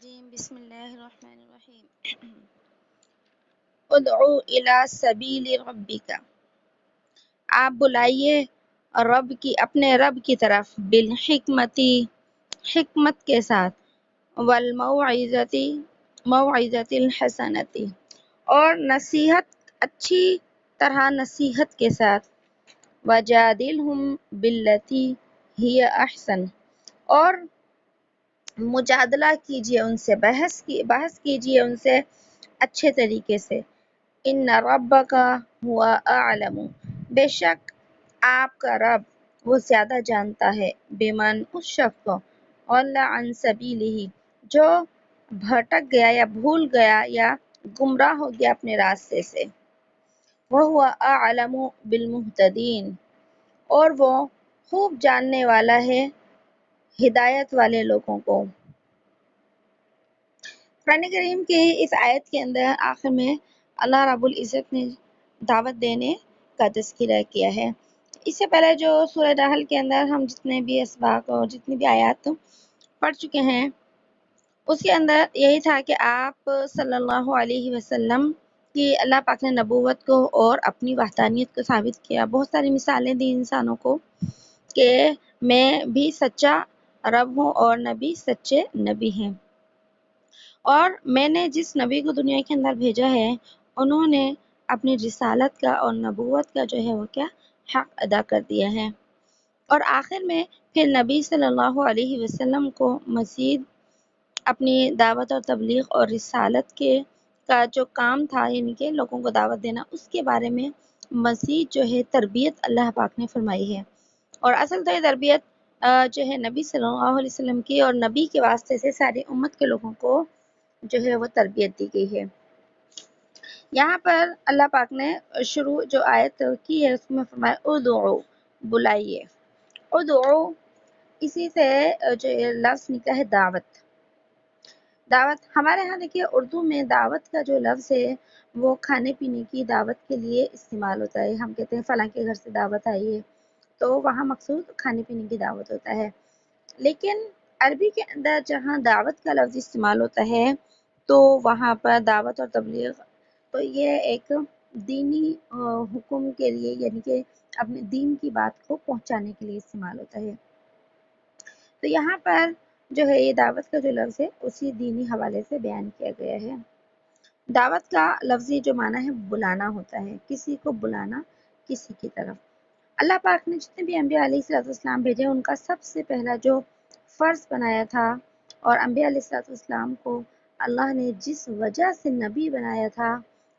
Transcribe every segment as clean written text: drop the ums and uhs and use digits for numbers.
الرجیم بسم اللہ الرحمن الرحیم ادعو الی سبیل ربک، آپ بلائیے اپنے رب کی طرف، بالحکمتی، حکمت کے ساتھ، موعظۃ الحسنتی، اور نصیحت، اچھی طرح نصیحت کے ساتھ، وجادلہم باللتی ہی احسن، اور مجادلہ کیجیے ان سے، بحث کیجیے ان سے اچھے طریقے سے۔ ان ربک هو اعلم، بے شک آپ کا رب وہ زیادہ جانتا ہے، بمن، اس شخص کو، ضل عن سبیلہ، جو بھٹک گیا یا بھول گیا یا گمراہ ہو گیا اپنے راستے سے، وہو اعلم بالمہتدین، اور وہ خوب جاننے والا ہے ہدایت والے لوگوں کو۔ قرآن کریم کی اس آیت کے اندر آخر میں اللہ رب العزت نے دعوت دینے کا تذکرہ کیا ہے۔ اس سے پہلے جو سورہ نحل کے اندر ہم جتنے بھی اسباق اور جتنی بھی آیات پڑھ چکے ہیں، اس کے اندر یہی تھا کہ آپ صلی اللہ علیہ وسلم کی اللہ پاک نے نبوت کو اور اپنی وحدانیت کو ثابت کیا، بہت ساری مثالیں دی انسانوں کو کہ میں بھی سچا رب ہوں اور نبی سچے نبی ہیں، اور میں نے جس نبی کو دنیا کے اندر بھیجا ہے انہوں نے اپنی رسالت کا اور نبوت کا جو ہے وہ کیا حق ادا کر دیا ہے۔ اور آخر میں پھر نبی صلی اللہ علیہ وسلم کو مزید اپنی دعوت اور تبلیغ اور رسالت کا جو کام تھا، یعنی کہ لوگوں کو دعوت دینا، اس کے بارے میں مزید جو ہے تربیت اللہ پاک نے فرمائی ہے۔ اور اصل تو یہ تربیت جو ہے نبی صلی اللہ علیہ وسلم کی، اور نبی کے واسطے سے ساری امت کے لوگوں کو جو ہے وہ تربیت دی گئی ہے۔ یہاں پر اللہ پاک نے شروع جو آیت کی ہے اس میں فرمایا ادعو، بلائیے، ادعو، اسی سے جو لفظ نکلا ہے دعوت ہمارے ہاں دیکھیے اردو میں دعوت کا جو لفظ ہے وہ کھانے پینے کی دعوت کے لیے استعمال ہوتا ہے۔ ہم کہتے ہیں فلاں کے گھر سے دعوت آئی ہے، تو وہاں مقصود کھانے پینے کی دعوت ہوتا ہے۔ لیکن عربی کے اندر جہاں دعوت کا لفظ استعمال ہوتا ہے تو وہاں پر دعوت اور تبلیغ، تو یہ ایک دینی حکم کے لیے، یعنی کہ اپنے دین کی بات کو پہنچانے کے لیے استعمال ہوتا ہے۔ تو یہاں پر جو ہے یہ دعوت کا جو لفظ ہے اسی دینی حوالے سے بیان کیا گیا ہے۔ دعوت کا لفظی جو معنی ہے بلانا ہوتا ہے، کسی کو بلانا کسی کی طرف۔ اللہ پاک نے جتنے بھی انبیاء علیہ السلام بھیجے، ان کا سب سے پہلا جو فرض بنایا تھا، اور انبیاء علیہ السلام کو اللہ نے جس وجہ سے نبی بنایا تھا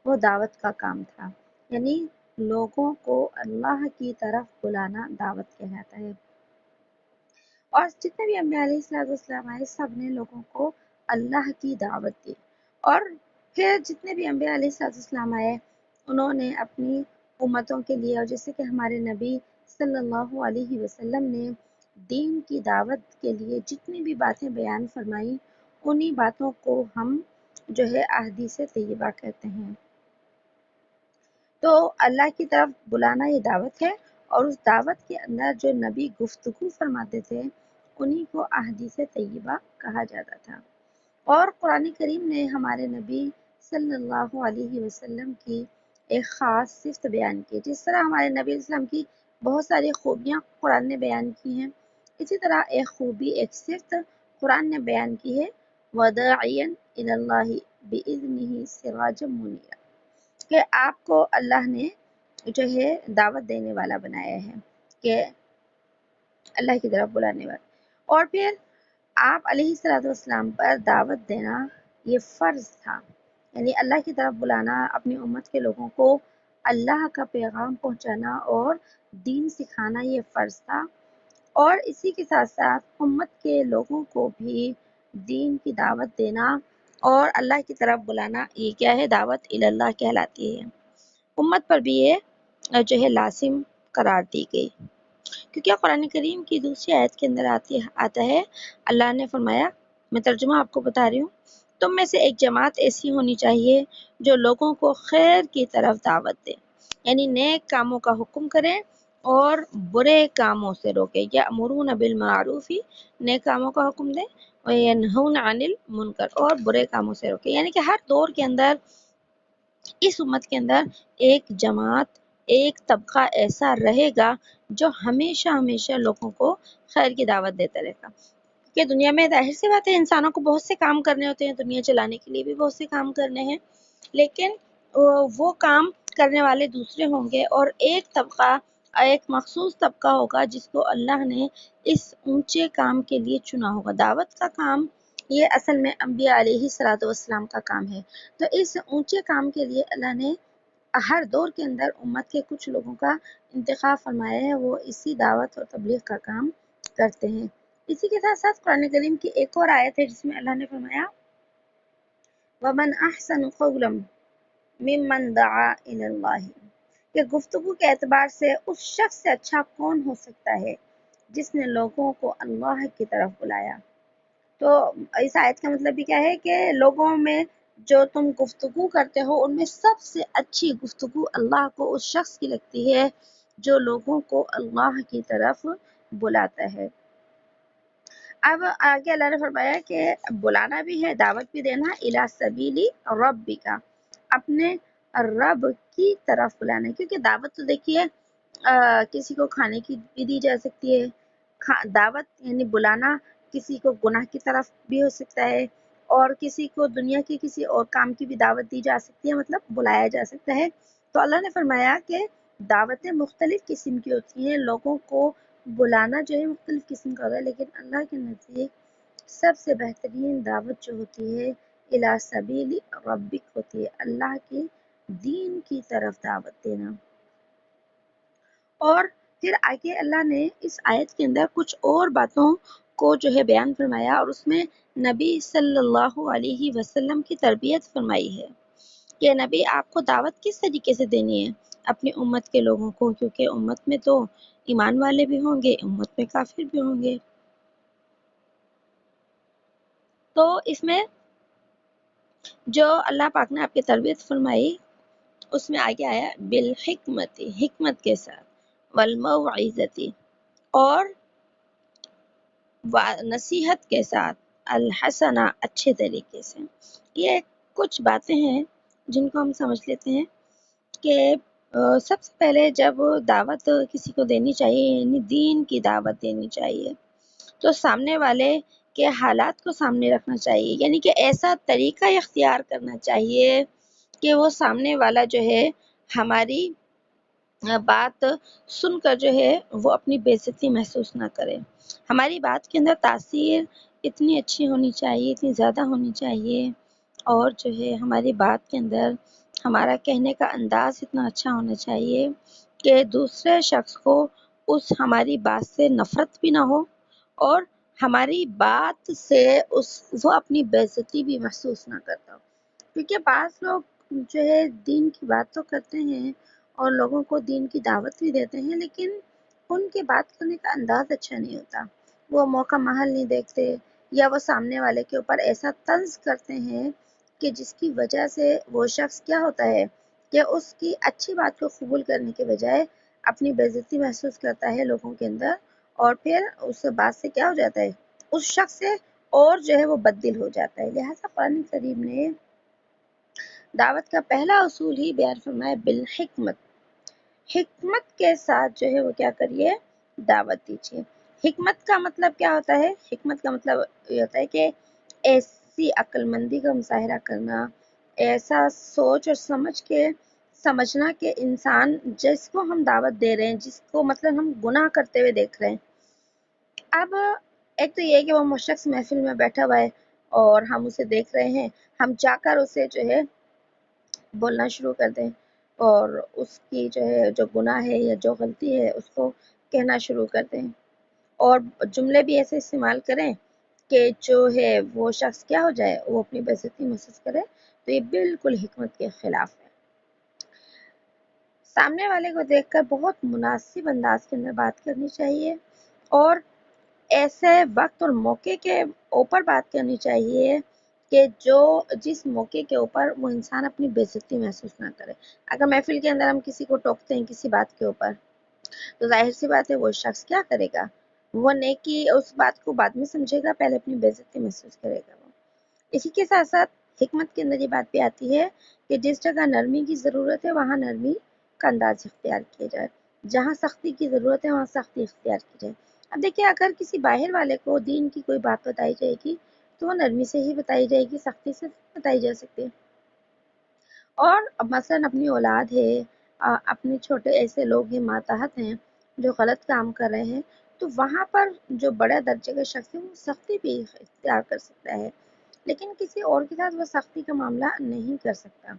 وہ دعوت کا کام تھا، یعنی لوگوں کو اللہ کی طرف بلانا دعوت کہلاتا ہے۔ اور جتنے بھی انبیاء علیہ السلام آئے سب نے لوگوں کو اللہ کی دعوت دی، اور پھر جتنے بھی انبیاء علیہ السلام آئے انہوں نے اپنی امتوں کے لیے، اور جیسے کہ ہمارے نبی صلی اللہ علیہ وسلم نے دین کی دعوت کے لیے جتنی بھی باتیں بیان فرمائی، انہی باتوں کو ہم جو ہے احادیث طیبہ کہتے ہیں۔ تو اللہ کی طرف بلانا یہ دعوت ہے، اور اس دعوت کے اندر جو نبی گفتگو فرماتے تھے انہی کو احادیث طیبہ کہا جاتا تھا۔ اور قرآن کریم نے ہمارے نبی صلی اللہ علیہ وسلم کی ایک خاص صفت بیان کی، جس طرح ہمارے نبی علیہ السلام کی بہت ساری خوبیاں قرآن نے بیان کی ہیں، اسی طرح ایک خوبی، ایک صفت قرآن نے بیان کی ہے، وَدَاعِيًا إِلَى اللَّهِ بِإِذْنِهِ سِرَاجًا مُنِيرًا، کہ آپ کو اللہ نے جو ہے دعوت دینے والا بنایا ہے، کہ اللہ کی طرف بلانے والا۔ اور پھر آپ علیہ السلام پر دعوت دینا یہ فرض تھا، یعنی اللہ کی طرف بلانا، اپنی امت کے لوگوں کو اللہ کا پیغام پہنچانا اور دین سکھانا یہ فرض تھا، اور اسی کے ساتھ ساتھ امت کے لوگوں کو بھی دین کی دعوت دینا اور اللہ کی طرف بلانا، یہ کیا ہے؟ دعوت اللہ کہلاتی ہے۔ امت پر بھی یہ جو ہے لازم قرار دی گئی، کیونکہ قرآن کریم کی دوسری آیت کے اندر آتا ہے، اللہ نے فرمایا، میں ترجمہ آپ کو بتا رہی ہوں، تم میں سے ایک جماعت ایسی ہونی چاہیے جو لوگوں کو خیر کی طرف دعوت دے، یعنی نیک کاموں کا حکم کرے اور برے کاموں سے روکے، یأمرون بالمعروف، نیک کاموں کا حکم دے وینہون عن المنکر، اور برے کاموں سے روکے. یعنی کہ ہر دور کے اندر، اس امت کے اندر ایک جماعت، ایک طبقہ ایسا رہے گا جو ہمیشہ ہمیشہ لوگوں کو خیر کی دعوت دیتا رہے گا. کہ دنیا میں ظاہر سی بات ہے انسانوں کو بہت سے کام کرنے ہوتے ہیں، دنیا چلانے کے لیے بھی بہت سے کام کرنے ہیں، لیکن وہ کام کرنے والے دوسرے ہوں گے، اور ایک طبقہ، ایک مخصوص طبقہ ہوگا جس کو اللہ نے اس اونچے کام کے لیے چنا ہوگا. دعوت کا کام یہ اصل میں انبیاء علیہ الصلوۃ والسلام کا کام ہے. تو اس اونچے کام کے لیے اللہ نے ہر دور کے اندر امت کے کچھ لوگوں کا انتخاب فرمایا ہے، وہ اسی دعوت اور تبلیغ کا کام کرتے ہیں. اسی کے ساتھ ساتھ قرآن کریم کی ایک اور آیت ہے جس میں اللہ نے فرمایا وَمَنْ أَحْسَنُ قَوْلًا مِمَّنْ دَعَا إِلَى اللَّهِ، کہ گفتگو کے اعتبار سے اس شخص سے اچھا کون ہو سکتا ہے جس نے لوگوں کو اللہ کی طرف بلایا. تو اس آیت کا مطلب بھی کیا ہے کہ لوگوں میں جو تم گفتگو کرتے ہو ان میں سب سے اچھی گفتگو اللہ کو اس شخص کی لگتی ہے جو لوگوں کو اللہ کی طرف بلاتا ہے. اب آگے اللہ نے فرمایا کہ بلانا بھی ہے، دعوت بھی دینا، الی سبیل ربک، اپنے رب کی طرف بلانا ہے. کیونکہ دعوت تو دیکھیے کسی کو کھانے کی بھی دی جا سکتی ہے، دعوت یعنی بلانا کسی کو گناہ کی طرف بھی ہو سکتا ہے، اور کسی کو دنیا کی کسی اور کام کی بھی دعوت دی جا سکتی ہے، مطلب بلایا جا سکتا ہے. تو اللہ نے فرمایا کہ دعوتیں مختلف قسم کی ہوتی ہیں، لوگوں کو بلانا جو ہے مختلف قسم کا ہوتا ہے، لیکن اللہ کے نزدیک سب سے بہترین دعوت جو ہوتی ہے الی سبیل ربک ہوتی ہے، اللہ کے دین کی طرف دعوت دینا. اور پھر آگے اللہ نے اس آیت کے اندر کچھ اور باتوں کو جو ہے بیان فرمایا، اور اس میں نبی صلی اللہ علیہ وسلم کی تربیت فرمائی ہے کہ نبی آپ کو دعوت کس طریقے سے دینی ہے اپنی امت کے لوگوں کو، کیونکہ امت میں تو ایمان والے بھی ہوں گے، امت میں کافر بھی ہوں گے. تو اس میں جو اللہ پاک نے آپ کی تربیت فرمائی اس میں آگے آیا بالحکمت، حکمت کے ساتھ، والموعظۃ، اور نصیحت کے ساتھ، الحسنہ، اچھے طریقے سے. یہ کچھ باتیں ہیں جن کو ہم سمجھ لیتے ہیں کہ سب سے پہلے جب دعوت کسی کو دینی چاہیے، یعنی دین کی دعوت دینی چاہیے، تو سامنے والے کے حالات کو سامنے رکھنا چاہیے. یعنی کہ ایسا طریقہ اختیار کرنا چاہیے کہ وہ سامنے والا جو ہے ہماری بات سن کر جو ہے وہ اپنی بے عزتی محسوس نہ کرے. ہماری بات کے اندر تاثیر اتنی اچھی ہونی چاہیے، اتنی زیادہ ہونی چاہیے، اور جو ہے ہماری بات کے اندر ہمارا کہنے کا انداز اتنا اچھا ہونا چاہیے کہ دوسرے شخص کو اس ہماری بات سے نفرت بھی نہ ہو، اور ہماری بات سے وہ اپنی بے عزتی بھی محسوس نہ کرتا ہو. کیونکہ بعض لوگ جو ہے دین کی بات تو کرتے ہیں اور لوگوں کو دین کی دعوت بھی دیتے ہیں، لیکن ان کے بات کرنے کا انداز اچھا نہیں ہوتا، وہ موقع محل نہیں دیکھتے، یا وہ سامنے والے کے اوپر ایسا طنز کرتے ہیں کہ جس کی وجہ سے وہ شخص کیا ہوتا ہے کہ اس کی اچھی بات کو قبول کرنے کے بجائے اپنی بے عزتی محسوس کرتا ہے لوگوں کے اندر، اور پھر اس بات سے کیا ہو جاتا ہے، اس شخص سے اور جو ہے وہ بددل ہو جاتا ہے. لہٰذا قرآن کریم نے دعوت کا پہلا اصول ہی بیان فرمایا بالحکمت، حکمت کے ساتھ جو ہے وہ کیا کریے، دعوت دیجیے. حکمت کا مطلب کیا ہوتا ہے؟ حکمت کا مطلب یہ ہوتا ہے کہ ایسی عقل مندی کا مظاہرہ کرنا، ایسا سوچ اور سمجھ کے سمجھنا کہ انسان جس کو ہم دعوت دے رہے ہیں، جس کو مطلب ہم گناہ کرتے ہوئے دیکھ رہے ہیں، اب ایک تو یہ ہے کہ وہ شخص محفل میں بیٹھا ہوا ہے اور ہم اسے دیکھ رہے ہیں، ہم جا کر اسے جو ہے بولنا شروع کر دیں اور اس کی جو ہے جو گناہ ہے یا جو غلطی ہے اس کو کہنا شروع کر دیں، اور جملے بھی ایسے استعمال کریں کہ جو ہے وہ شخص کیا ہو جائے، وہ اپنی بے عزتی محسوس کرے. تو یہ بالکل حکمت کے خلاف ہے. سامنے والے کو دیکھ کر بہت مناسب انداز کے اندر بات کرنی چاہیے، اور ایسے وقت اور موقع کے اوپر بات کرنی چاہیے کہ جس موقع کے اوپر وہ انسان اپنی بے عزتی محسوس نہ کرے. اگر محفل کے اندر ہم کسی کو ٹوکتے ہیں کسی بات کے اوپر، تو ظاہر سی بات ہے وہ شخص کیا کرے گا، وہ نیکی اس بات کو بعد میں سمجھے گا، پہلے اپنی بے عزتی محسوس کرے گا وہ۔ اسی کے ساتھ ساتھ حکمت کے اندر یہ بات بھی آتی ہے کہ جس جگہ نرمی کی ضرورت ہے وہاں نرمی کا انداز اختیار کیا جائے، جہاں سختی کی ضرورت ہے وہاں سختی اختیار کی جائے۔ اب دیکھیں، اگر کسی باہر والے کو دین کی کوئی بات بتائی جائے گی تو وہ نرمی سے ہی بتائی جائے گی، سختی سے بتائی جا سکتی ہے۔ اور مثلاً اپنی اولاد ہے، اپنے چھوٹے ایسے لوگ ہیں، ماتحت ہیں جو غلط کام کر رہے ہیں، تو وہاں پر جو بڑے درجے کا شخص ہے وہ سختی بھی اختیار کر سکتا ہے، لیکن کسی اور کے ساتھ وہ سختی کا معاملہ نہیں کر سکتا۔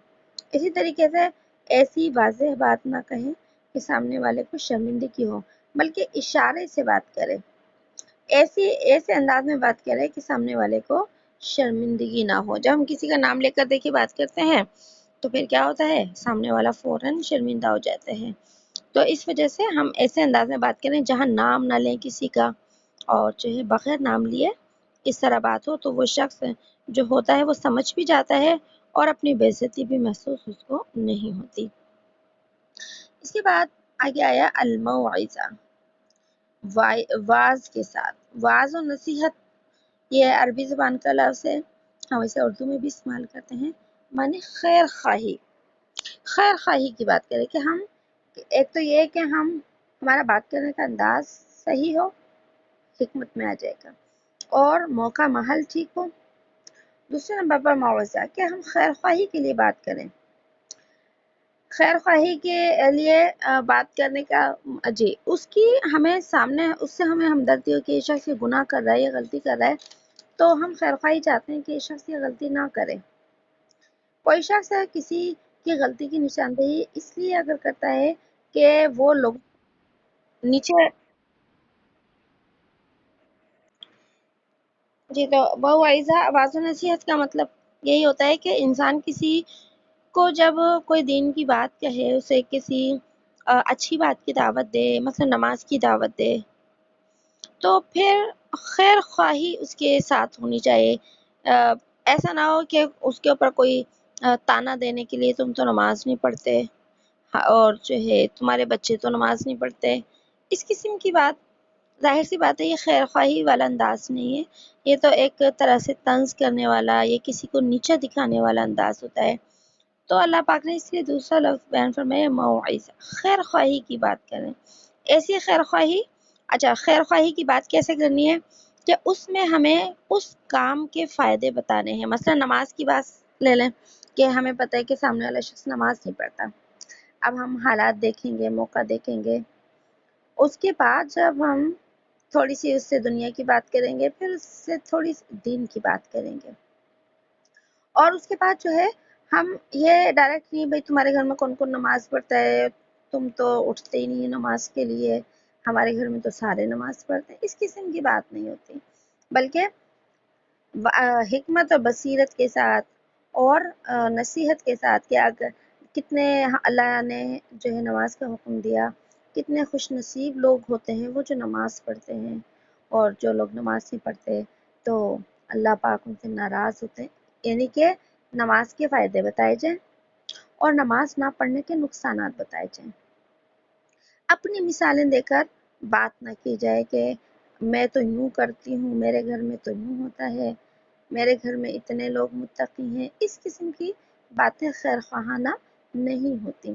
اسی طریقے سے ایسی واضح بات نہ کہیں کہ سامنے والے کو شرمندگی ہو، بلکہ اشارے سے بات کرے، ایسے انداز میں بات کرے کہ سامنے والے کو شرمندگی نہ ہو۔ جب ہم کسی کا نام لے کر دیکھیں بات کرتے ہیں تو پھر کیا ہوتا ہے، سامنے والا فوراً شرمندہ ہو جاتا ہے۔ تو اس وجہ سے ہم ایسے انداز میں بات کریں جہاں نام نہ لیں کسی کا، اور جو ہے بغیر نام لیے اس طرح بات ہو تو وہ شخص جو ہوتا ہے وہ سمجھ بھی جاتا ہے اور اپنی بے عزتی بھی محسوس اس کو نہیں ہوتی۔ اس کے بعد آگے آیا الموعظہ، واعظ کے ساتھ۔ واعظ و نصیحت یہ عربی زبان کا لفظ ہے، ہم اسے اردو میں بھی استعمال کرتے ہیں، معنی خیر خواہی۔ خیر خواہی کی بات کریں کہ ہم ایک تو یہ ہے کہ ہمارا بات کرنے کا انداز صحیح ہو، حکمت میں آ جائے گا، اور موقع محل ٹھیک ہو۔ دوسرے نمبر پر معاوضہ کہ ہم خیر خواہی کے لیے بات کریں، خیر خواہی کے لیے بات کرنے کا جی اس کی ہمیں سامنے اس سے ہمیں ہمدردی ہو کہ یہ شخص یہ گناہ کر رہا ہے، یہ غلطی کر رہا ہے، تو ہم خیر خواہی چاہتے ہیں کہ یہ شخص یہ غلطی نہ کرے۔ کوئی شخص کسی کی غلطی کی نشاندہی اس لیے اگر کرتا ہے کہ وہ لوگ نیچے، جی تو بہوائزہ آواز و نصیحت کا مطلب یہی ہوتا ہے کہ انسان کسی کو جب کوئی دین کی بات کہے، اسے کسی اچھی بات کی دعوت دے، مثلا نماز کی دعوت دے، تو پھر خیر خواہی اس کے ساتھ ہونی چاہیے۔ ایسا نہ ہو کہ اس کے اوپر کوئی تانا دینے کے لیے تم تو نماز نہیں پڑھتے، اور جو ہے تمہارے بچے تو نماز نہیں پڑھتے، اس قسم کی بات، ظاہر سی بات ہے یہ خیر خواہی والا انداز نہیں ہے، یہ تو ایک طرح سے طنز کرنے والا، یہ کسی کو نیچا دکھانے والا انداز ہوتا ہے۔ تو اللہ پاک نے اس لیے دوسرا لفظ بیان فرمایا موعظہ، خیر خواہی کی بات کریں۔ ایسی خیر خواہی، اچھا خیر خواہی کی بات کیسے کرنی ہے کہ اس میں ہمیں اس کام کے فائدے بتانے ہیں۔ مثلا نماز کی بات لے لیں کہ ہمیں پتہ ہے کہ سامنے والا شخص نماز نہیں پڑھتا، اب ہم حالات دیکھیں گے، موقع دیکھیں گے، اس کے بعد جب ہم تھوڑی سی اس سے دنیا کی بات کریں گے، پھر اس سے تھوڑی سی دین کی بات کریں گے، اور اس کے بعد جو ہے ہم یہ ڈائریکٹ نہیں بھائی تمہارے گھر میں کون کون نماز پڑھتا ہے، تم تو اٹھتے ہی نہیں نماز کے لیے، ہمارے گھر میں تو سارے نماز پڑھتے ہیں، اس قسم کی بات نہیں ہوتی، بلکہ حکمت اور بصیرت کے ساتھ اور نصیحت کے ساتھ کہ اگر کتنے اللہ نے جو ہے نماز کا حکم دیا، کتنے خوش نصیب لوگ ہوتے ہیں وہ جو نماز پڑھتے ہیں، اور جو لوگ نماز نہیں پڑھتے تو اللہ پاک ان سے ناراض ہوتے ہیں۔ یعنی کہ نماز کے فائدے بتائے جائیں اور نماز نہ پڑھنے کے نقصانات بتائے جائیں، اپنی مثالیں دے کر بات نہ کی جائے کہ میں تو یوں کرتی ہوں، میرے گھر میں تو یوں ہوتا ہے، میرے گھر میں اتنے لوگ متقی ہیں، اس قسم کی باتیں خیر خواہانہ نہیں ہوتی۔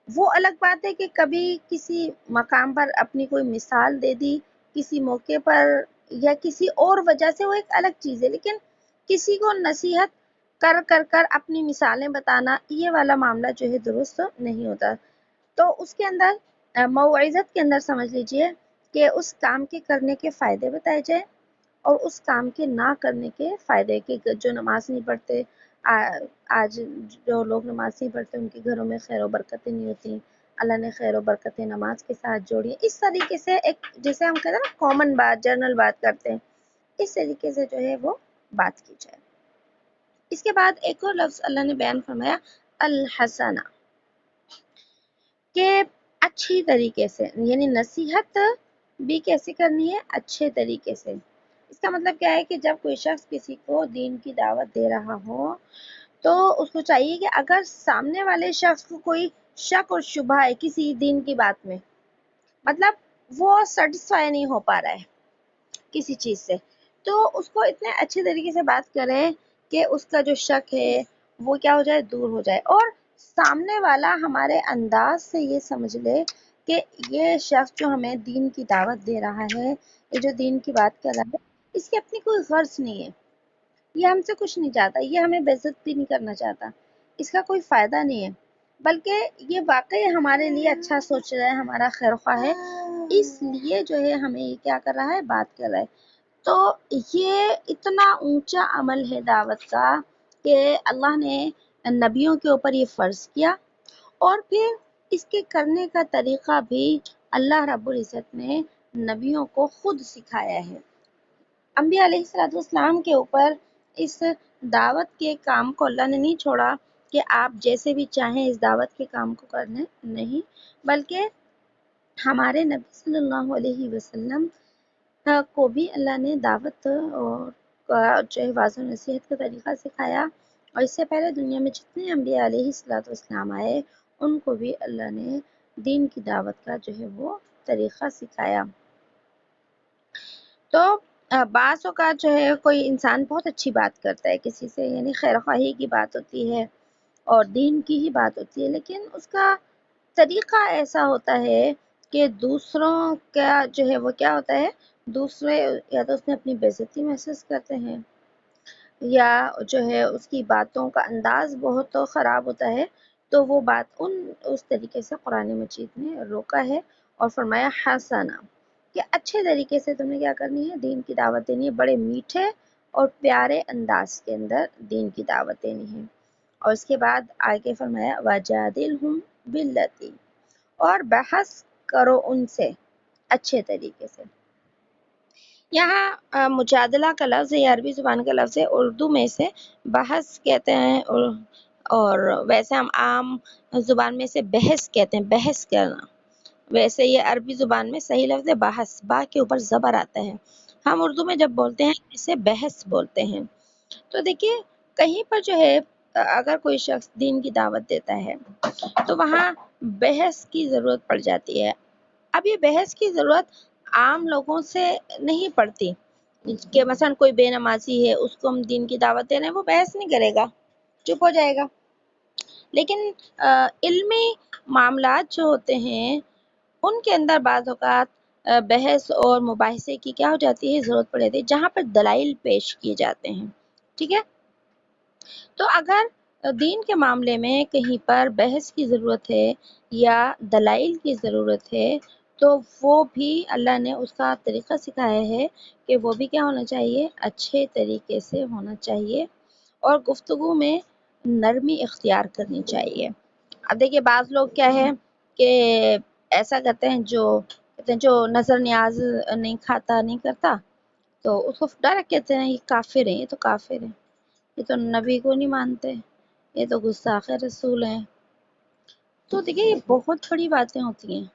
وہ الگ بات ہے کہ کبھی کسی مقام پر اپنی کوئی مثال دے دی، کسی موقع پر یا کسی اور وجہ سے، وہ ایک الگ چیز ہے، لیکن کسی کو نصیحت کر اپنی مثالیں بتانا، یہ والا معاملہ جو ہے درست نہیں ہوتا۔ تو اس کے اندر موعظت کے اندر سمجھ لیجئے کہ اس کام کے کرنے کے فائدے بتائے جائیں، اور اس کام کے نہ کرنے کے فائدے، کہ جو نماز نہیں پڑھتے، آج جو لوگ نماز نہیں پڑھتے ان کے گھروں میں خیر و برکتیں نہیں ہوتی، اللہ نے خیر و برکتیں نماز کے ساتھ جوڑی، اس طریقے سے ایک جیسے ہم کہتے ہیں نا کامن بات، جنرل بات کرتے ہیں، اس طریقے سے جو ہے وہ بات کی جائے۔ اس کے بعد ایک اور لفظ اللہ نے بیان فرمایا، الحسنہ، کہ اچھی طریقے سے، یعنی نصیحت بھی کیسے کرنی ہے، اچھے طریقے سے۔ اس کا مطلب کیا ہے کہ جب کوئی شخص کسی کو دین کی دعوت دے رہا ہو تو اس کو چاہیے کہ اگر سامنے والے شخص کو کوئی شک اور شبہ ہے کسی دین کی بات میں، مطلب وہ سیٹسفائی نہیں ہو پا رہا ہے کسی چیز سے، تو اس کو اتنے اچھے طریقے سے بات کرے کہ اس کا جو شک ہے وہ کیا ہو جائے، دور ہو جائے، اور سامنے والا ہمارے انداز سے یہ سمجھ لے کہ یہ شخص جو ہمیں دین کی دعوت دے رہا ہے، یہ جو دین کی بات کر رہا ہے، اس کی اپنی کوئی غرض نہیں ہے، یہ ہم سے کچھ نہیں چاہتا، یہ ہمیں بے عزت بھی نہیں کرنا چاہتا، اس کا کوئی فائدہ نہیں ہے، بلکہ یہ واقعی ہمارے لیے اچھا سوچ رہا ہے، ہمارا خیر خواہ ہے، اس لیے جو ہے ہمیں یہ کیا کر رہا ہے، بات کر رہا ہے۔ تو یہ اتنا اونچا عمل ہے دعوت کا کہ اللہ نے نبیوں کے اوپر یہ فرض کیا، اور پھر اس کے کرنے کا طریقہ بھی اللہ رب العزت نے نبیوں کو خود سکھایا ہے۔ انبیاء علیہ السلام کے اوپر اس دعوت کے کام کو اللہ نے نہیں چھوڑا کہ آپ جیسے بھی چاہیں اس دعوت کے کام کو کرنے، نہیں، بلکہ ہمارے نبی صلی اللہ علیہ وسلم کو بھی اللہ نے دعوت اور جو ہے واضح نصیحت کا طریقہ سکھایا، اور اس سے پہلے دنیا میں جتنے انبیاء علیہ السلام آئے ان کو بھی اللہ نے دین کی دعوت کا جو ہے وہ طریقہ سکھایا۔ تو بعض اوقات جو ہے کوئی انسان بہت اچھی بات کرتا ہے کسی سے، یعنی خیر خواہی کی بات ہوتی ہے اور دین کی ہی بات ہوتی ہے، لیکن اس کا طریقہ ایسا ہوتا ہے کہ دوسروں کا جو ہے وہ کیا ہوتا ہے، دوسرے یا تو اس نے اپنی بے عزتی محسوس کرتے ہیں، یا جو ہے اس کی باتوں کا انداز بہت خراب ہوتا ہے، تو وہ بات اس طریقے سے قرآن مجید نے روکا ہے اور فرمایا حسنا، کہ اچھے طریقے سے تم نے کیا کرنی ہے، دین کی دعوت دینی ہے، بڑے میٹھے اور پیارے انداز کے اندر دین کی دعوت دینی ہے۔ اور اس کے بعد آگے فرمایا وَجَادِلْهُمْ بِالَّتِي، اور بحث کرو ان سے اچھے طریقے سے۔ یہاں مجادلہ کا لفظ ہے، یہ عربی زبان کا لفظ ہے، اردو میں سے بحث کہتے ہیں، اور ویسے ہم عام زبان میں سے بحث کہتے ہیں، بحث کرنا، ویسے یہ عربی زبان میں صحیح لفظ ہے بحث، با کے اوپر زبر آتا ہے، ہم اردو میں جب بولتے ہیں اسے بحث بولتے ہیں۔ تو دیکھیے کہیں پر جو ہے اگر کوئی شخص دین کی دعوت دیتا ہے تو وہاں بحث کی ضرورت پڑ جاتی ہے۔ اب یہ بحث کی ضرورت عام لوگوں سے نہیں پڑتی کہ مثلا کوئی بے نمازی ہے، اس کو ہم دین کی دعوت دے رہے ہیں، وہ بحث نہیں کرے گا، چپ ہو جائے گا، لیکن علمی معاملات جو ہوتے ہیں ان کے اندر بعض اوقات بحث اور مباحثے کی کیا ہو جاتی ہے، ضرورت پڑ جاتی ہے، جہاں پر دلائل پیش کیے جاتے ہیں، ٹھیک ہے۔ تو اگر دین کے معاملے میں کہیں پر بحث کی ضرورت ہے یا دلائل کی ضرورت ہے تو وہ بھی اللہ نے اس کا طریقہ سکھایا ہے کہ وہ بھی کیا ہونا چاہیے، اچھے طریقے سے ہونا چاہیے، اور گفتگو میں نرمی اختیار کرنی چاہیے۔ اب دیکھیے بعض لوگ کیا ہے کہ ایسا کرتے ہیں جو نظر نیاز نہیں کھاتا نہیں کرتا، تو اس کو ڈائریکٹ کہتے ہیں یہ کافر ہیں، یہ تو کافر ہیں، یہ تو نبی کو نہیں مانتے، یہ تو گستاخ رسول ہیں۔ تو دیکھیے یہ بہت بڑی باتیں ہوتی ہیں،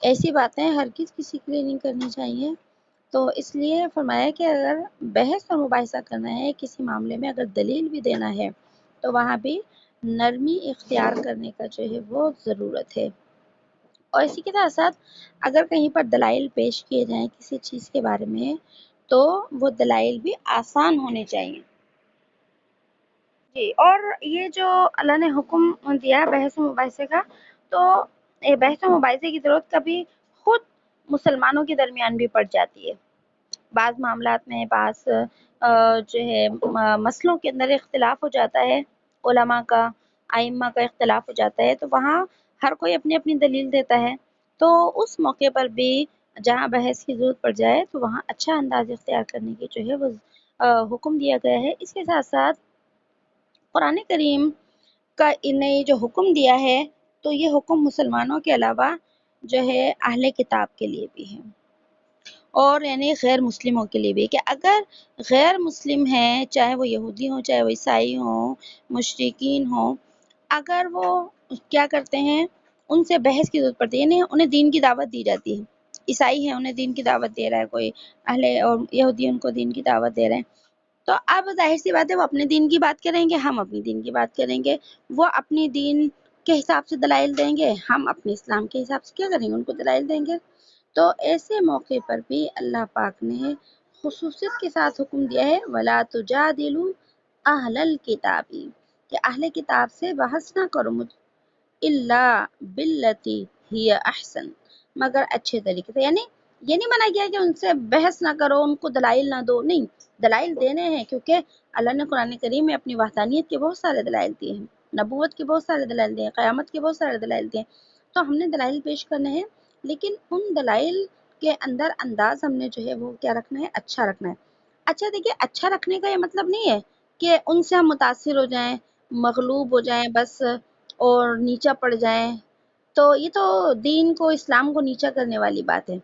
ایسی باتیں ہرگز کسی کے لیے نہیں کرنی چاہیے۔ تو اس لیے فرمایا کہ اگر بحث اور مباحثہ کرنا ہے کسی معاملے میں، اگر دلیل بھی دینا ہے تو وہاں بھی نرمی اختیار کرنے کا جو ہے وہ ضرورت ہے۔ اور اسی کے ساتھ ساتھ اگر کہیں پر دلائل پیش کیے جائیں کسی چیز کے بارے میں تو وہ دلائل بھی آسان ہونے چاہیے۔ جی، اور یہ جو اللہ نے حکم دیا بحث و مباحثے کا، تو یہ بحث و مباحثے کی ضرورت کبھی خود مسلمانوں کے درمیان بھی پڑ جاتی ہے، بعض معاملات میں، بعض جو ہے مسئلوں کے اندر اختلاف ہو جاتا ہے، علماء کا، ائمہ کا اختلاف ہو جاتا ہے، تو وہاں ہر کوئی اپنی اپنی دلیل دیتا ہے، تو اس موقع پر بھی جہاں بحث کی ضرورت پڑ جائے تو وہاں اچھا انداز اختیار کرنے کی جو ہے وہ حکم دیا گیا ہے۔ اس کے ساتھ ساتھ قرآن کریم کا انہیں جو حکم دیا ہے تو یہ حکم مسلمانوں کے علاوہ جو ہے اہل کتاب کے لیے بھی ہے، اور یعنی غیر مسلموں کے لیے بھی، کہ اگر غیر مسلم ہیں، چاہے وہ یہودی ہوں، چاہے وہ عیسائی ہوں، مشرکین ہوں، اگر وہ کیا کرتے ہیں، ان سے بحث کی ضرورت پڑتی ہے، یعنی انہیں دین کی دعوت دی جاتی ہے، عیسائی ہیں انہیں دین کی دعوت دے رہا ہے کوئی، اہل اور یہودی ان کو دین کی دعوت دے رہے ہیں، تو اب ظاہر سی بات ہے وہ اپنے دین کی بات کریں گے، ہم اپنی دین کی بات کریں گے، وہ اپنی دین کے حساب سے دلائل دیں گے، ہم اپنے اسلام کے حساب سے کیا کریں گے، ان کو دلائل دیں گے۔ تو ایسے موقع پر بھی اللہ پاک نے خصوصیت کے ساتھ حکم دیا ہے وَلَا تُجَادِلُوا أَهْلَ الْكِتَابِ، کہ اہل کتاب سے بحث نہ کرو الا باللتی ہی احسن، مگر اچھے طریقے سے، یعنی یہ نہیں منع کیا کہ ان سے بحث نہ کرو، ان کو دلائل نہ دو، نہیں، دلائل دینے ہیں، کیونکہ اللہ نے قرآن کریم میں اپنی وحدانیت کے بہت سارے دلائل دیے ہیں، نبوت کے بہت سارے دلائل دیے ہیں، قیامت کے بہت سارے دلائل دیے ہیں، تو ہم نے دلائل پیش کرنے ہیں، لیکن ان دلائل کے اندر انداز ہم نے جو ہے وہ کیا رکھنا ہے، اچھا رکھنا ہے۔ اچھا دیکھیے، اچھا رکھنے کا یہ مطلب نہیں ہے کہ ان سے ہم متاثر ہو جائیں، مغلوب ہو جائیں بس اور نیچا پڑ جائیں، تو یہ تو دین کو، اسلام کو نیچا کرنے والی بات ہے،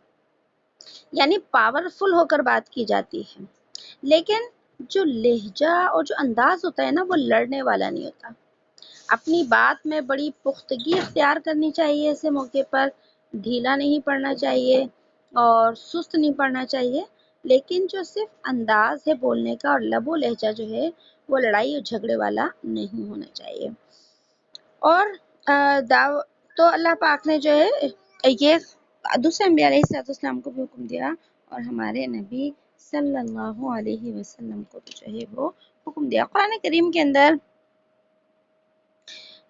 یعنی پاورفل ہو کر بات کی جاتی ہے، لیکن جو لہجہ اور جو انداز ہوتا ہے نا، وہ لڑنے والا نہیں ہوتا۔ اپنی بات میں بڑی پختگی اختیار کرنی چاہیے، ایسے موقع پر ڈھیلا نہیں پڑنا چاہیے اور سست نہیں پڑنا چاہیے، لیکن جو صرف انداز ہے بولنے کا اور لب و لہجہ جو ہے وہ لڑائی اور جھگڑے والا نہیں ہونا چاہیے۔ اور تو اللہ پاک نے جو ہے یہ دوسرے انبیاء علیہ السلام کو بھی حکم دیا، اور ہمارے نبی صلی اللہ علیہ وسلم کو بھی جو ہے وہ حکم دیا۔ قرآن کریم کے اندر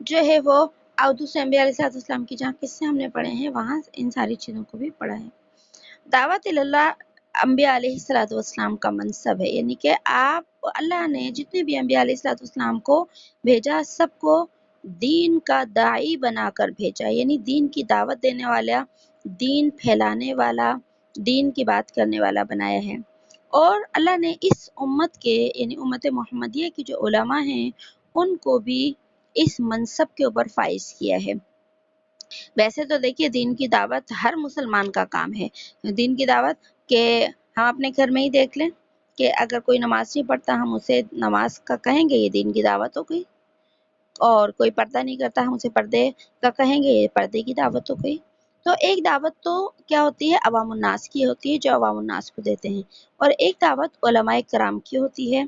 جو ہے وہ اور دوسرے انبیاء علیہ السلام کی جہاں قصے ہم نے پڑھے ہیں، وہاں ان ساری چیزوں کو بھی پڑھا ہے۔ دعوت اللہ انبیاء علیہ السلام کا منصب ہے، یعنی کہ اللہ نے جتنے بھی انبیاء علیہ السلام کو بھیجا، سب کو دین کا داعی بنا کر بھیجا، یعنی دین کی دعوت دینے والا، دین پھیلانے والا، دین کی بات کرنے والا بنایا ہے۔ اور اللہ نے اس امت کے، یعنی امت محمدیہ کی جو علماء ہیں، ان کو بھی اس منصب کے اوپر فائز کیا ہے۔ ویسے تو دیکھیے، دین کی دعوت ہر مسلمان کا کام ہے، دین کی دعوت کہ ہم اپنے گھر میں ہی دیکھ لیں کہ اگر کوئی نماز نہیں پڑھتا، ہم اسے نماز کا کہیں گے یہ دین کی دعوت ہو گئی، اور کوئی پردہ نہیں کرتا، ہم اسے پردے کا کہیں گے یہ پردے کی دعوت ہو گئی۔ تو ایک دعوت تو کیا ہوتی ہے، عوام الناس کی ہوتی ہے، جو عوام الناس کو دیتے ہیں، اور ایک دعوت علماء کرام کی ہوتی ہے۔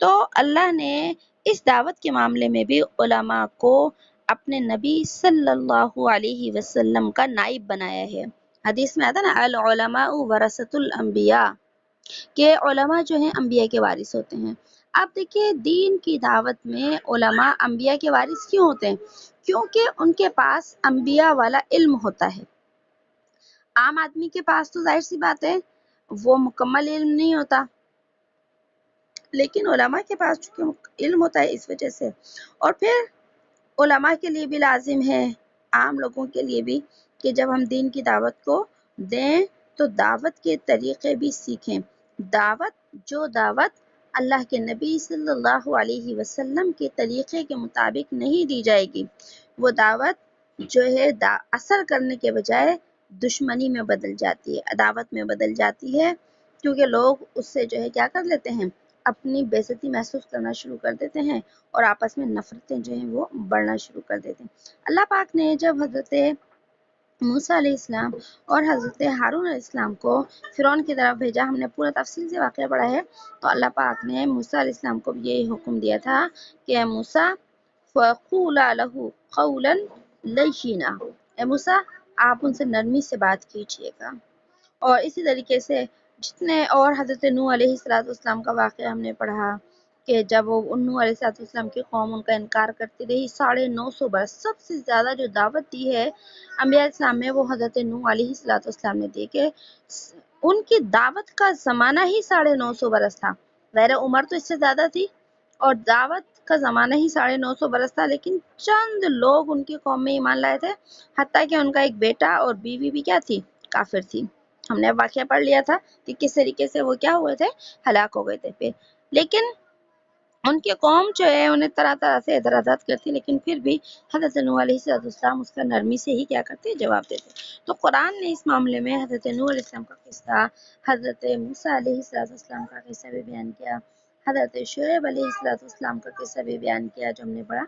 تو اللہ نے اس دعوت کے معاملے میں بھی علماء کو اپنے نبی صلی اللہ علیہ وسلم کا نائب بنایا ہے۔ حدیث میں آتا نا العلماء ورثۃ الانبیاء، کہ علماء جو ہیں انبیاء کے وارث ہوتے ہیں۔ اب دیکھیے، دین کی دعوت میں علماء انبیاء کے وارث کیوں ہوتے ہیں؟ کیونکہ ان کے پاس انبیاء والا علم ہوتا ہے۔ عام آدمی کے پاس تو ظاہر سی بات ہے وہ مکمل علم نہیں ہوتا، لیکن علماء کے پاس چونکہ علم ہوتا ہے، اس وجہ سے۔ اور پھر علماء کے لیے بھی لازم ہے، عام لوگوں کے لیے بھی، کہ جب ہم دین کی دعوت کو دیں تو دعوت کے طریقے بھی سیکھیں۔ جو دعوت اللہ کے نبی صلی اللہ علیہ وسلم کے طریقے کے مطابق نہیں دی جائے گی، وہ دعوت جو ہے اثر کرنے کے بجائے دشمنی میں بدل جاتی ہے، عداوت میں بدل جاتی ہے، کیونکہ لوگ اس سے جو ہے کیا کر لیتے ہیں، اپنی بے عزتی محسوس کرنا شروع کر دیتے ہیں، اور آپس میں نفرتیں جو ہیں وہ بڑھنا شروع کر دیتے ہیں۔ اللہ پاک نے جب حضرت موسیٰ علیہ السلام اور حضرت ہارون علیہ السلام کو فرعون کی طرف بھیجا، ہم نے پورا تفصیل سے واقعہ پڑھا ہے، تو اللہ پاک نے موسیٰ علیہ السلام کو بھی یہی حکم دیا تھا کہ اے موسیٰ فَقُولَا لَهُ قَوْلًا لَيِّنًا، اے موسیٰ آپ ان سے نرمی سے بات کیجیے گا۔ اور اسی طریقے سے جتنے اور حضرت نوح علیہ السلام کا واقعہ ہم نے پڑھا کہ جب وہ نوح علیہ السلام کی قوم ان کا انکار کرتی رہی 950 برس، سب سے زیادہ جو دعوت دی ہے انبیاء اسلام میں وہ حضرت نوح علیہ السلام نے دی، کہ ان کی دعوت کا زمانہ ہی 950 برس تھا، ظاہر عمر تو اس سے زیادہ تھی اور دعوت کا زمانہ ہی 950 برس تھا، لیکن چند لوگ ان کی قوم میں ایمان لائے تھے، حتیٰ کہ ان کا ایک بیٹا اور بیوی بھی کیا تھی، کافر تھی۔ ہم نے واقعہ پڑھ لیا تھا کہ کس طریقے سے وہ کیا ہوئے تھے، ہلاک ہو گئے تھے پھر، لیکن ان کی قوم جو ہے انہیں طرح طرح سے اعتراضات کرتی، لیکن پھر بھی حضرت نوح علیہ السلام اس کا نرمی سے ہی کیا کرتے، جواب دیتے۔ تو قرآن نے اس معاملے میں حضرت نوح علیہ السلام کا قصہ، حضرت موسیٰ علیہ السلام کا قصہ بھی بیان کیا، حضرت شعیب علیہ السلام کا قصہ بھی بیان کیا، جو ہم نے پڑھا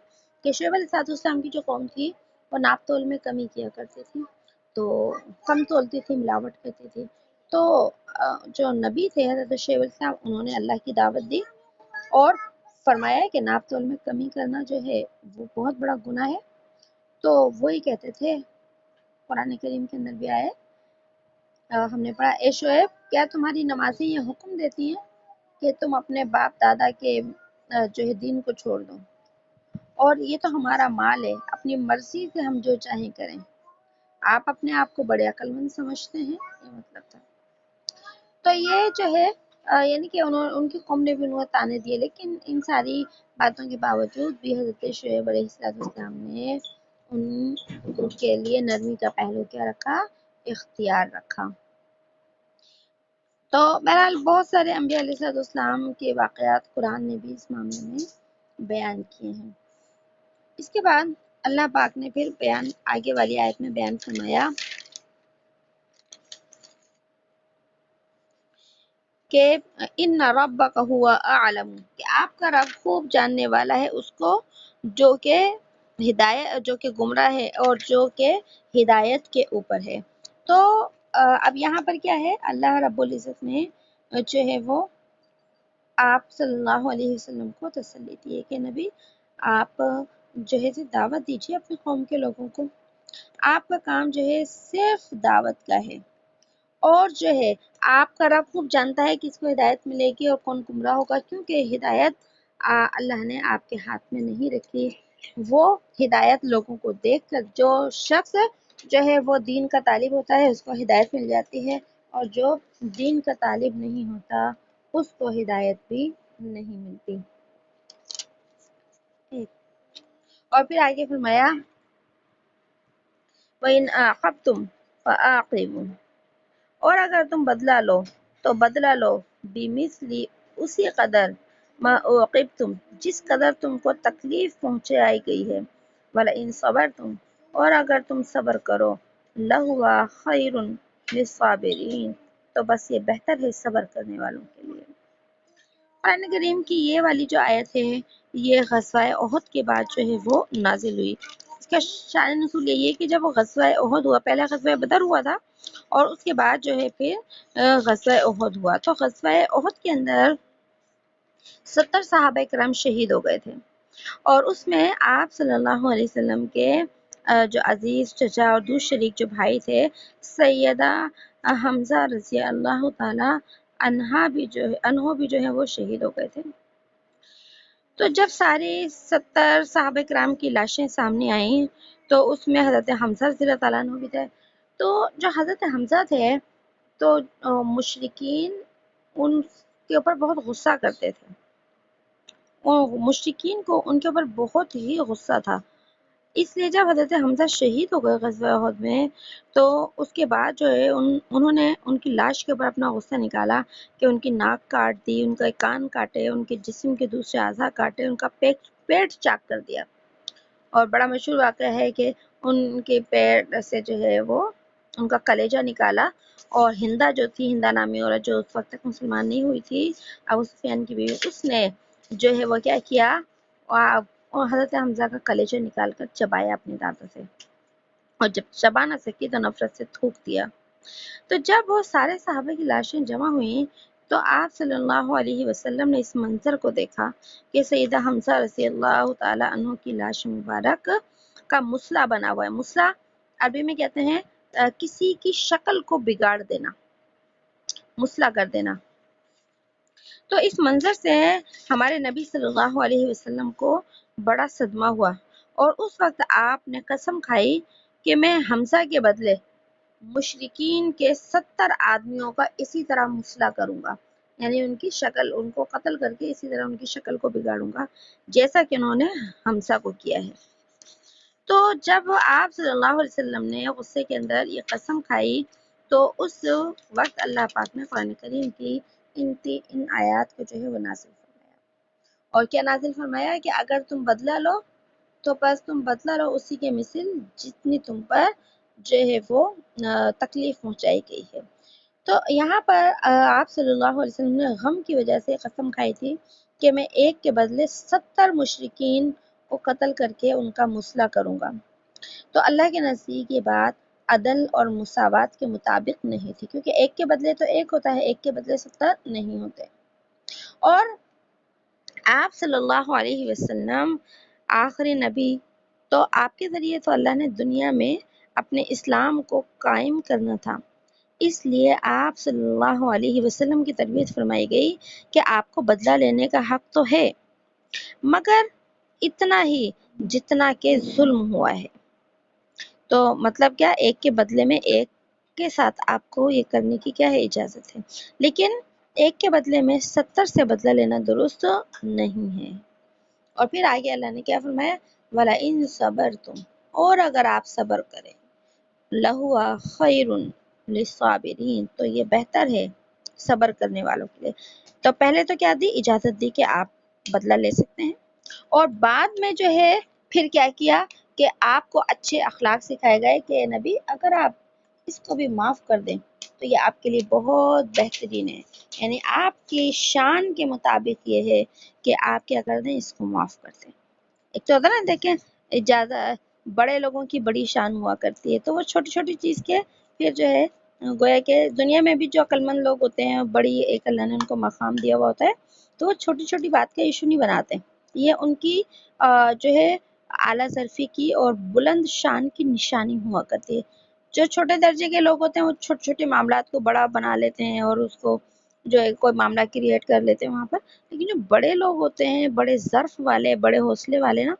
کہ شعیب علیہ السلام کی جو قوم تھی وہ ناپ تول میں کمی کیا کرتی تھی، تو کم تولتی تھی، ملاوٹ کرتی تھی، تو جو نبی تھے حضرت شعیب علیہ السلام، انہوں نے اللہ کی دعوت دی اور فرمایا ہے کہ ناپ تول میں کمی کرنا جو ہے وہ بہت بڑا گناہ ہے، تو وہی کہتے تھے، قرآن کریم کے اندر بھی آئے، ہم نے پڑھا، اے شعیب کیا تمہاری نمازیں یہ حکم دیتی ہیں کہ تم اپنے باپ دادا کے جو ہے دین کو چھوڑ دو، اور یہ تو ہمارا مال ہے، اپنی مرضی سے ہم جو چاہیں کریں، آپ اپنے آپ کو بڑے عقل مند سمجھتے ہیں، یہ مطلب تھا۔ تو یہ جو ہے یعنی کہ ان کی قوم نے بھی انہیں تانے دیے، لیکن ان ساری باتوں کے باوجود بھی حضرت شعیب علیہ السلام نے ان کے لیے نرمی کا پہلو کیا رکھا، اختیار رکھا۔ تو بہرحال بہت سارے انبیاء علیہ السلام کے واقعات قرآن نے بھی اس معاملے میں بیان کیے ہیں۔ اس کے بعد اللہ پاک نے پھر بیان آگے والی آیت میں بیان فرمایا کہ ان ربک هو اعلم، کہ آپ کا رب خوب جاننے والا ہے اس کو جو کہ ہدایت، جو کہ گمراہ ہے اور جو کہ ہدایت کے اوپر ہے۔ تو اب یہاں پر کیا ہے، اللہ رب العزت نے جو ہے وہ آپ صلی اللہ علیہ وسلم کو تسلی دی ہے کہ نبی آپ جو ہے دعوت دیجیے اپنی قوم کے لوگوں کو، آپ کا کام جو ہے صرف دعوت کا ہے، اور جو ہے آپ کا رب خوب جانتا ہے کس کو ہدایت ملے گی اور کون گمراہ ہوگا، کیونکہ ہدایت اللہ نے آپ کے ہاتھ میں نہیں رکھی، وہ ہدایت لوگوں کو دیکھ کر، جو شخص جو ہے وہ دین کا طالب ہوتا ہے اس کو ہدایت مل جاتی ہے، اور جو دین کا طالب نہیں ہوتا اس کو ہدایت بھی نہیں ملتی۔ اور پھر آگے فرمایا وَإِنْ عَاقَبْتُمْ فَعَاقِبُوا، اور اگر تم بدلہ لو تو بدلہ لو بِمِثْلِ، اسی قدر، مَا عُوقِبْتُم، جس قدر تم کو تکلیف پہنچائی گئی ہے، وَلَئِن صَبَرْتُم، اور اگر تم صبر کرو، لَهُوَ خَيْرٌ لِلصَّابِرِينَ، تو بس یہ بہتر ہے صبر کرنے والوں کے لیے۔ قرآن کریم کی یہ والی جو آیت ہے یہ غزوہ احد کے بعد جو ہے وہ نازل ہوئی۔ اس کا شان نزول یہی ہے کہ جب وہ غزوہ احد ہوا، پہلے غزوہ بدر ہوا تھا اور اس کے بعد جو ہے پھر غزوہ احد ہوا، تو غزوہ احد کے اندر 70 صحابہ کرام شہید ہو گئے تھے، اور اس میں آپ صلی اللہ علیہ وسلم کے جو عزیز چچا اور دوسرے شریک جو بھائی تھے، سیدہ حمزہ رضی اللہ تعالی عنہ بھی جو ہے وہ شہید ہو گئے تھے۔ تو جب سارے 70 صحابہ کرام کی لاشیں سامنے آئیں تو اس میں حضرت حمزہ رضی اللہ تعالیٰ عنہ بھی تھے۔ تو جو حضرت حمزہ تھے تو مشرکین ان کے اوپر بہت غصہ کرتے تھے، مشرکین کو ان کے اوپر بہت ہی غصہ تھا، اس لیے جب حضرت حمزہ شہید ہو گئے غزوہ احد میں تو اس کے بعد جو ہے انہوں نے ان کی لاش کے اوپر اپنا غصہ نکالا کہ ان کی ناک کاٹ دی، ان کا کان کاٹے، ان کے جسم کے دوسرے اعضاء کاٹے، ان کا پیٹ چاک کر دیا۔ اور بڑا مشہور واقعہ ہے کہ ان کے پیر سے جو ہے وہ ان کا کلیجہ نکالا، اور ہندا جو تھی، ہندا نامی عورت جو اس وقت تک مسلمان نہیں ہوئی تھی، ابو سفیان کی بیوی، اس نے جو ہے وہ کیا کیا، اور حضرت حمزہ کا کلیجہ نکال کر چبایا اپنے دانتوں سے، اور جب چبا نہ سکی تو نفرت سے تھوک دیا۔ تو جب وہ سارے صحابہ کی لاشیں جمع ہوئیں تو آپ صلی اللہ علیہ وسلم نے اس منظر کو دیکھا کہ سیدہ حمزہ رضی اللہ تعالی عنہ کی لاش مبارک کا مسلح بنا ہوا ہے۔ مسلح عربی میں کہتے ہیں کسی کی شکل کو بگاڑ دینا، مسلح کر دینا۔ تو اس منظر سے ہمارے نبی صلی اللہ علیہ وسلم کو بڑا صدمہ ہوا، اور اس وقت آپ نے قسم کھائی کہ میں حمزہ کے بدلے مشرکین کے 70 آدمیوں کا اسی طرح مسلح کروں گا، یعنی ان کی شکل، ان کو قتل کر کے اسی طرح ان کی شکل کو بگاڑوں گا جیسا کہ انہوں نے حمزہ کو کیا ہے۔ تو جب آپ صلی اللہ علیہ وسلم نے غصے کے اندر یہ قسم کھائی تو اس وقت اللہ پاک نے قرآن کریم کی ان آیات کو جو ہے وہ نازل فرمایا، اور کیا نازل فرمایا کہ اگر تم بدلہ لو تو بس تم بدلہ لو اسی کے مثل جتنی تم پر جو ہے وہ تکلیف پہنچائی گئی ہے۔ تو یہاں پر آپ صلی اللہ علیہ وسلم نے غم کی وجہ سے قسم کھائی تھی کہ میں ایک کے بدلے 70 مشرکین کو قتل کر کے ان کا مسلح کروں گا۔ تو اللہ کے نزدیک یہ بات عدل اور مساوات کے مطابق نہیں تھی، کیونکہ ایک کے بدلے تو ایک ہوتا ہے، ایک کے بدلے 70 نہیں ہوتے۔ اور آپ صلی اللہ علیہ وسلم آخری نبی تو آپ کے ذریعے تو اللہ نے دنیا میں اپنے اسلام کو قائم کرنا تھا، اس لیے آپ صلی اللہ علیہ وسلم کی تربیت فرمائی گئی کہ آپ کو بدلہ لینے کا حق تو ہے، مگر اتنا ہی جتنا کہ ظلم ہوا ہے۔ تو مطلب کیا، ایک کے بدلے میں ایک کے ساتھ آپ کو یہ کرنے کی کیا ہے، اجازت ہے، لیکن ایک کے بدلے میں 70 سے بدلہ لینا درست نہیں ہے۔ اور پھر آگے اللہ نے کیا فرمایا، وَلَئِن صَبَرْتُمْ، اور اگر آپ صبر کریں، لَهُوَ خَيْرٌ لِلصَّابِرِينَ، تو یہ بہتر ہے صبر کرنے والوں کے لیے۔ تو پہلے تو کیا دی، اجازت دی کہ آپ بدلہ لے سکتے ہیں، اور بعد میں جو ہے پھر کیا کیا کہ آپ کو اچھے اخلاق سکھائے گئے کہ نبی اگر آپ اس کو بھی معاف کر دیں تو یہ آپ کے لیے بہت بہترین ہے، یعنی آپ کی شان کے مطابق یہ ہے کہ آپ کیا کر دیں، اس کو معاف کر دیں۔ ایک تو ہوتا نا، دیکھیں اجازت بڑے لوگوں کی بڑی شان ہوا کرتی ہے، تو وہ چھوٹی چھوٹی چیز کے پھر جو ہے گویا کہ دنیا میں بھی جو عقل مند لوگ ہوتے ہیں، بڑی ایک اللہ نے ان کو مقام دیا ہوا ہوتا ہے، تو وہ چھوٹی چھوٹی بات کا ایشو نہیں بناتے، یہ ان کی جو ہے اعلیٰ ظرفی کی اور بلند شان کی نشانی ہوا کرتی ہے۔ جو چھوٹے درجے کے لوگ ہوتے ہیں وہ چھوٹے چھوٹے معاملات کو بڑا بنا لیتے ہیں اور اس کو جو ہے کوئی معاملہ کریٹ کر لیتے ہیں وہاں پر، لیکن جو بڑے لوگ ہوتے ہیں، بڑے ظرف والے، بڑے حوصلے والے نا،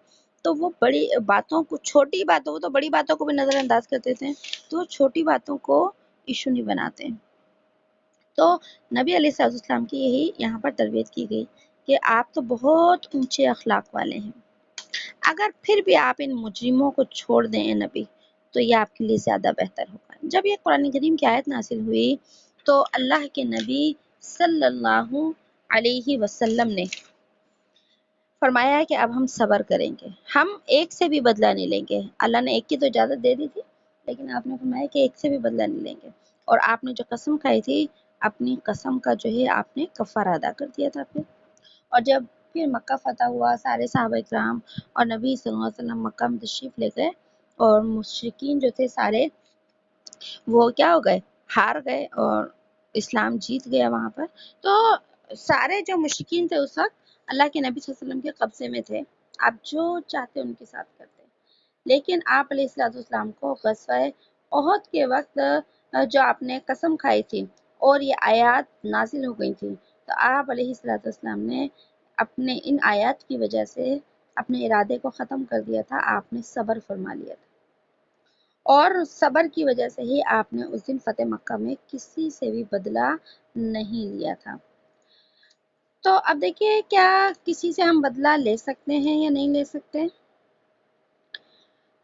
تو وہ بڑی باتوں کو، چھوٹی باتوں کو، تو بڑی باتوں کو بھی نظر انداز کر دیتے ہیں، تو چھوٹی باتوں کو ایشو نہیں بناتے۔ تو نبی علیہ الصلوۃ والسلام کی یہی یہاں پر تربیت کی گئی کہ آپ تو بہت اونچے اخلاق والے ہیں، اگر پھر بھی آپ ان مجرموں کو چھوڑ دیں نبی، تو یہ آپ کے لیے زیادہ بہتر ہوگا۔ جب یہ قرآن کریم کی آیت نازل ہوئی تو اللہ کے نبی صلی اللہ علیہ وسلم نے فرمایا ہے کہ اب ہم صبر کریں گے، ہم ایک سے بھی بدلہ نہیں لیں گے۔ اللہ نے ایک کی تو اجازت دے دی تھی، لیکن آپ نے فرمایا کہ ایک سے بھی بدلہ نہیں لیں گے، اور آپ نے جو قسم کھائی تھی، اپنی قسم کا جو ہے آپ نے کفارہ ادا کر دیا تھا پھر۔ اور جب پھر مکہ فتح ہوا، سارے صحابہ کرام اور نبی صلی اللہ علیہ وسلم مکہ میں تشریف لے گئے، اور مشرکین جو تھے سارے وہ کیا ہو گئے، ہار گئے، اور اسلام جیت گیا وہاں پر۔ تو سارے جو مشرکین تھے اس وقت اللہ کے نبی صلی اللہ علیہ وسلم کے قبضے میں تھے، آپ جو چاہتے ان کے ساتھ کرتے، لیکن آپ علیہ الصلوۃ والسلام کو غزوہ احد کے وقت جو آپ نے قسم کھائی تھی اور یہ آیات نازل ہو گئی تھی، تو آپ علیہ الصلوۃ والسلام نے اپنے ان آیات کی وجہ سے اپنے ارادے کو ختم کر دیا تھا، آپ نے صبر فرما لیا تھا، اور صبر کی وجہ سے ہی آپ نے اس دن فتح مکہ میں کسی سے بھی بدلہ نہیں لیا تھا۔ تو اب دیکھیے، کیا کسی سے ہم بدلہ لے سکتے ہیں یا نہیں لے سکتے؟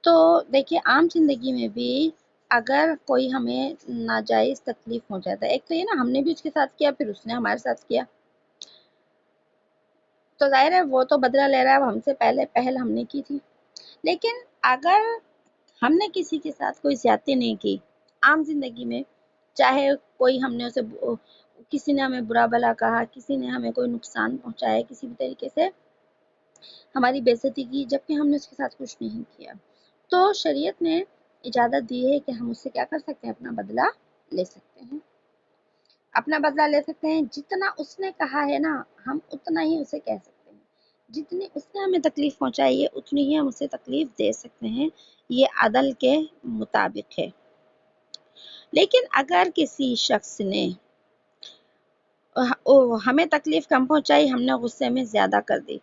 تو دیکھیے، عام زندگی میں بھی اگر کوئی ہمیں ناجائز تکلیف پہنچاتا ہے، ایک تو یہ نا، ہم نے بھی اس کے ساتھ کیا، پھر اس نے ہمارے ساتھ کیا، تو ظاہر ہے وہ تو بدلہ لے رہا ہے، ہم سے پہل ہم نے کی تھی۔ لیکن اگر ہم نے کسی کے ساتھ کوئی زیادتی نہیں کی عام زندگی میں، چاہے کوئی ہم نے اسے کسی نے ہمیں برا بھلا کہا، کسی نے ہمیں کوئی نقصان پہنچایا، کسی بھی طریقے سے ہماری بے عزتی کی، جبکہ ہم نے اس کے ساتھ کچھ نہیں کیا، تو شریعت نے اجازت دی ہے کہ ہم اس سے کیا کر سکتے ہیں، اپنا بدلہ لے سکتے ہیں، اپنا بدلہ لے سکتے ہیں۔ جتنا اس نے کہا ہے نا، ہم اتنا ہی اسے کہہ سکتے ہیں، جتنی اس نے ہمیں تکلیف پہنچائی ہے اتنی ہی ہم اسے تکلیف دے سکتے ہیں، یہ عدل کے مطابق ہے۔ لیکن اگر کسی شخص نے ہمیں تکلیف کم پہنچائی، ہم نے غصے میں زیادہ کر دی،